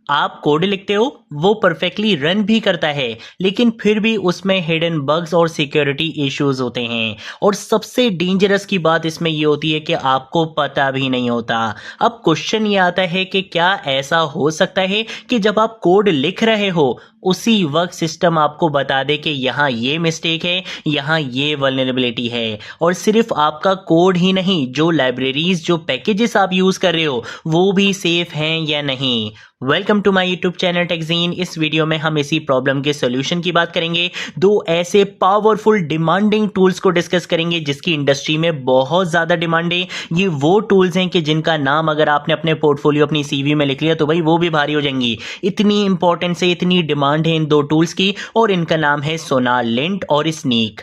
आप कोड लिखते हो, वो परफेक्टली रन भी करता है, लेकिन फिर भी उसमें हिडन बग्स और सिक्योरिटी इश्यूज होते हैं। और सबसे डेंजरस की बात इसमें ये होती है कि आपको पता भी नहीं होता। अब क्वेश्चन ये आता है कि क्या ऐसा हो सकता है कि जब आप कोड लिख रहे हो उसी वक्त सिस्टम आपको बता दे कि यहाँ ये मिस्टेक है, यहाँ ये वल्नरेबिलिटी है, और सिर्फ आपका कोड ही नहीं, जो लाइब्रेरीज, जो पैकेजेस आप यूज कर रहे हो वो भी सेफ हैं या नहीं। Welcome to my YouTube channel टेकजीन। इस वीडियो में हम इसी प्रॉब्लम के सॉल्यूशन की बात करेंगे। दो ऐसे पावरफुल डिमांडिंग टूल्स को डिस्कस करेंगे जिसकी इंडस्ट्री में बहुत ज्यादा डिमांड है। ये वो टूल्स हैं कि जिनका नाम अगर आपने अपने पोर्टफोलियो, अपनी सीवी में लिख लिया तो भाई वो भी भारी हो जाएंगी। इतनी इंपॉर्टेंस है, इतनी डिमांड है इन दो टूल्स की, और इनका नाम है सोनालिंट और स्नीक।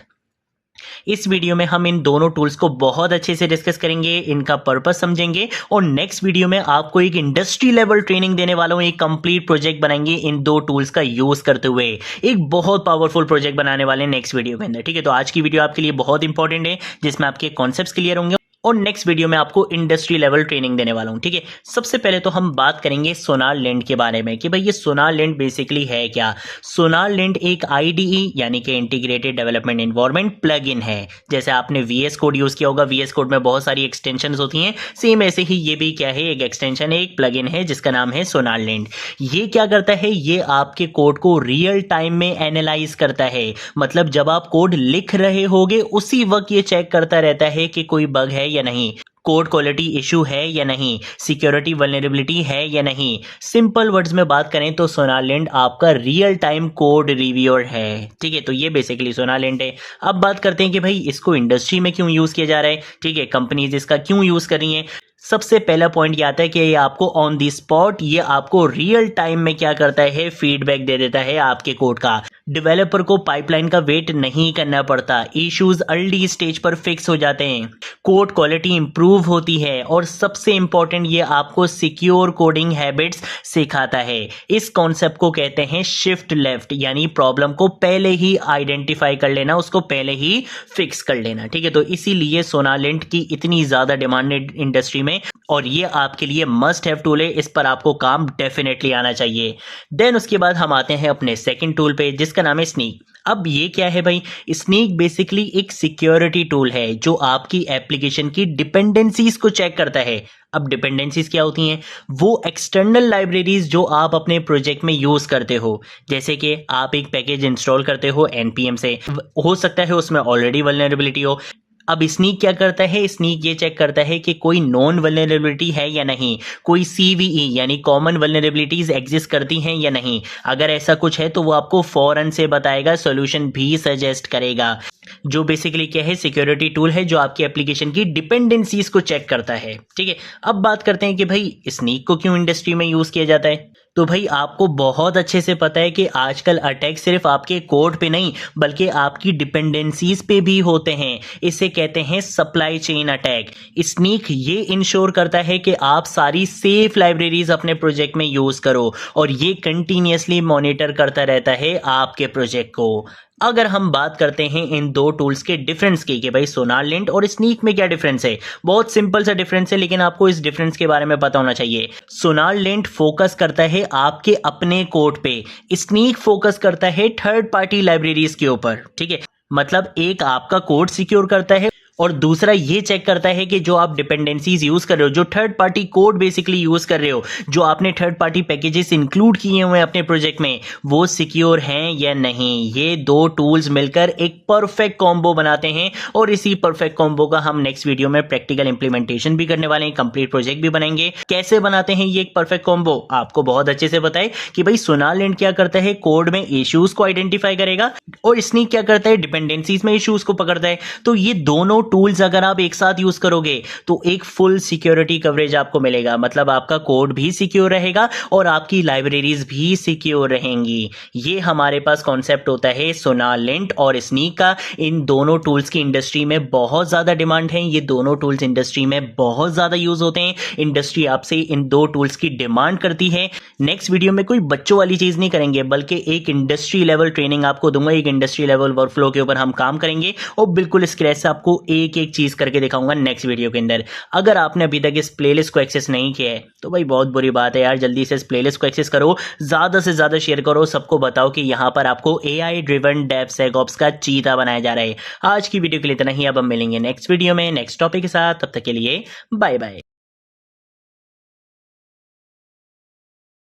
इस वीडियो में हम इन दोनों टूल्स को बहुत अच्छे से डिस्कस करेंगे, इनका पर्पस समझेंगे, और नेक्स्ट वीडियो में आपको एक इंडस्ट्री लेवल ट्रेनिंग देने वाला हूं। एक कंप्लीट प्रोजेक्ट बनाएंगे इन दो टूल्स का यूज करते हुए, एक बहुत पावरफुल प्रोजेक्ट बनाने वाले हैं नेक्स्ट वीडियो के अंदर। ठीक है, तो आज की वीडियो आपके लिए बहुत इंपॉर्टेंट है, जिसमें आपके कॉन्सेप्ट्स क्लियर होंगे और नेक्स्ट वीडियो में आपको इंडस्ट्री लेवल ट्रेनिंग देने वाला हूं। ठीक है, सबसे पहले तो हम बात करेंगे सोनालिंट के बारे में कि भाई ये सोनालिंट बेसिकली है क्या। सोनालिंट एक आईडीई यानी कि इंटीग्रेटेड डेवलपमेंट एनवायरनमेंट प्लगइन है। जैसे आपने वीएस कोड यूज किया होगा, वीएस कोड में बहुत सारी एक्सटेंशंस होती हैं, सेम ऐसे ही ये भी क्या है, एक एक्सटेंशन है, एक प्लगइन है जिसका नाम है सोनालिंट। ये क्या करता है, ये आपके कोड को रियल टाइम में एनालाइज करता है। मतलब जब आप कोड लिख रहे होगे उसी वक्त ये चेक करता रहता है कि कोई बग है या नहीं, कोड क्वालिटी इशू है या नहीं, सिक्योरिटी वल्नरेबिलिटी है या नहीं। सिंपल वर्ड्स में बात करें तो सोनालिंट आपका रियल टाइम कोड रिव्यूअर है। ठीक है, तो ये बेसिकली सोनालिंट है। अब बात करते हैं कि भाई इसको इंडस्ट्री में क्यों यूज किया जा रहा है। ठीक है, कंपनीज इसका क्यों यूज कर रही हैं। सबसे पहला पॉइंट ये आता है कि ये आपको ऑन द स्पॉट, ये आपको रियल टाइम में क्या करता है, फीडबैक दे देता है आपके कोड का। डेवलपर को पाइपलाइन का वेट नहीं करना पड़ता, इश्यूज अर्ली स्टेज पर फिक्स हो जाते हैं, कोड क्वालिटी इंप्रूव होती है, और सबसे इंपॉर्टेंट ये आपको सिक्योर कोडिंग हैबिट्स सिखाता है। इस कॉन्सेप्ट को कहते हैं शिफ्ट लेफ्ट, यानी प्रॉब्लम को पहले ही आइडेंटिफाई कर लेना, उसको पहले ही फिक्स कर लेना। ठीक है, तो इसीलिए सोनालिंट की इतनी ज्यादा डिमांडेड इंडस्ट्री में, और ये आपके लिए मस्ट हैव टूल है, इस पर आपको काम डेफिनेटली आना चाहिए। देन उसके बाद हम आते हैं अपने सेकंड टूल पे जिसका नाम है स्नीक। अब ये क्या है भाई, स्नीक बेसिकली एक सिक्योरिटी टूल है जो आपकी एप्लीकेशन की डिपेंडेंसीज को चेक करता है। अब डिपेंडेंसीज क्या होती हैं, वो एक्सटर्नल लाइब्रेरीज जो आप अपने प्रोजेक्ट में यूज करते हो। जैसे कि आप एक पैकेज इंस्टॉल करते हो एनपीएम से, हो सकता है उसमें ऑलरेडी वल्नरेबिलिटी हो। अब स्नीक क्या करता है, स्नीक ये चेक करता है कि कोई नॉन वल्नरेबिलिटी है या नहीं, कोई सीवीई यानी कॉमन वल्नरेबिलिटीज एग्जिस्ट करती हैं या नहीं। अगर ऐसा कुछ है तो वो आपको फौरन से बताएगा, सॉल्यूशन भी सजेस्ट करेगा। जो बेसिकली क्या है, सिक्योरिटी टूल है जो आपकी एप्लीकेशन की डिपेंडेंसीज को चेक करता है। ठीक है, अब बात करते हैं कि भाई स्नीक को क्यों इंडस्ट्री में यूज किया जाता है। तो भाई आपको बहुत अच्छे से पता है कि आजकल अटैक सिर्फ आपके कोड पे नहीं बल्कि आपकी डिपेंडेंसीज पे भी होते हैं। इसे कहते हैं सप्लाई चेन अटैक। स्नीक ये इंश्योर करता है कि आप सारी सेफ लाइब्रेरीज अपने प्रोजेक्ट में यूज करो, और ये कंटिन्यूअसली मॉनिटर करता रहता है आपके प्रोजेक्ट को। अगर हम बात करते हैं इन दो टूल्स के डिफरेंस की कि भाई सोनालिंट और स्नीक में क्या डिफरेंस है, बहुत सिंपल सा डिफरेंस है, लेकिन आपको इस डिफरेंस के बारे में पता होना चाहिए। सोनालिंट फोकस करता है आपके अपने कोड पे, स्नीक फोकस करता है थर्ड पार्टी लाइब्रेरीज के ऊपर। ठीक है, मतलब एक आपका कोड सिक्योर करता है और दूसरा ये चेक करता है कि जो आप डिपेंडेंसीज यूज कर रहे हो, जो third party code basically use कर रहे हो, जो आपने थर्ड पार्टी पैकेजेस इंक्लूड किए हुए हैं अपने प्रोजेक्ट में, वो सिक्योर हैं या नहीं। ये दो टूल्स मिलकर एक परफेक्ट कॉम्बो बनाते हैं, और इसी परफेक्ट कॉम्बो का हम नेक्स्ट वीडियो में प्रैक्टिकल इंप्लीमेंटेशन भी करने वाले हैं, कंप्लीट प्रोजेक्ट भी बनाएंगे। कैसे बनाते हैं ये एक परफेक्ट कॉम्बो, आपको बहुत अच्छे से पता है कि भाई सोनालिंट क्या करता है, कोड में इश्यूज को आइडेंटिफाई करेगा, और स्नीक क्या करता है, डिपेंडेंसीज में इश्यूज को पकड़ता है। तो ये दोनों टूल्स अगर आप एक साथ यूज करोगे तो एक फुल सिक्योरिटी कवरेज आपको मिलेगा। मतलब आपका कोड भी सिक्योर रहेगा और आपकी लाइब्रेरीज भी सिक्योर रहेंगी। ये हमारे पास कॉन्सेप्ट होता है सोनालिंट और स्नीक का। इन दोनों टूल्स की इंडस्ट्री में बहुत ज्यादा डिमांड है, ये दोनों टूल्स इंडस्ट्री में बहुत ज्यादा यूज होते हैं। इंडस्ट्री आपसे इन दो टूल्स की डिमांड करती है। नेक्स्ट वीडियो में कोई बच्चों वाली चीज नहीं करेंगे, बल्कि एक इंडस्ट्री लेवल ट्रेनिंग आपको दूंगा, एक इंडस्ट्री लेवल वर्कफ्लो के ऊपर हम काम करेंगे और बिल्कुल स्क्रैच से आपको एक एक चीज़ करके दिखाऊंगा नेक्स्ट वीडियो के अंदर। अगर आपने अभी तक इस प्लेलिस्ट को एक्सेस नहीं किया है तो भाई बहुत बुरी बात है यार, जल्दी से इस प्लेलिस्ट को एक्सेस करो, ज़्यादा से ज़्यादा शेयर करो, सबको बताओ कि यहाँ पर आपको AI ड्रिवन डेवसेकऑप्स का चीता बनाया जा रहा है। आज की वीडियो के लिए इतना ही, अब हम मिलेंगे नेक्स्ट वीडियो में नेक्स्ट टॉपिक के साथ, तब तक के लिए बाय बाय।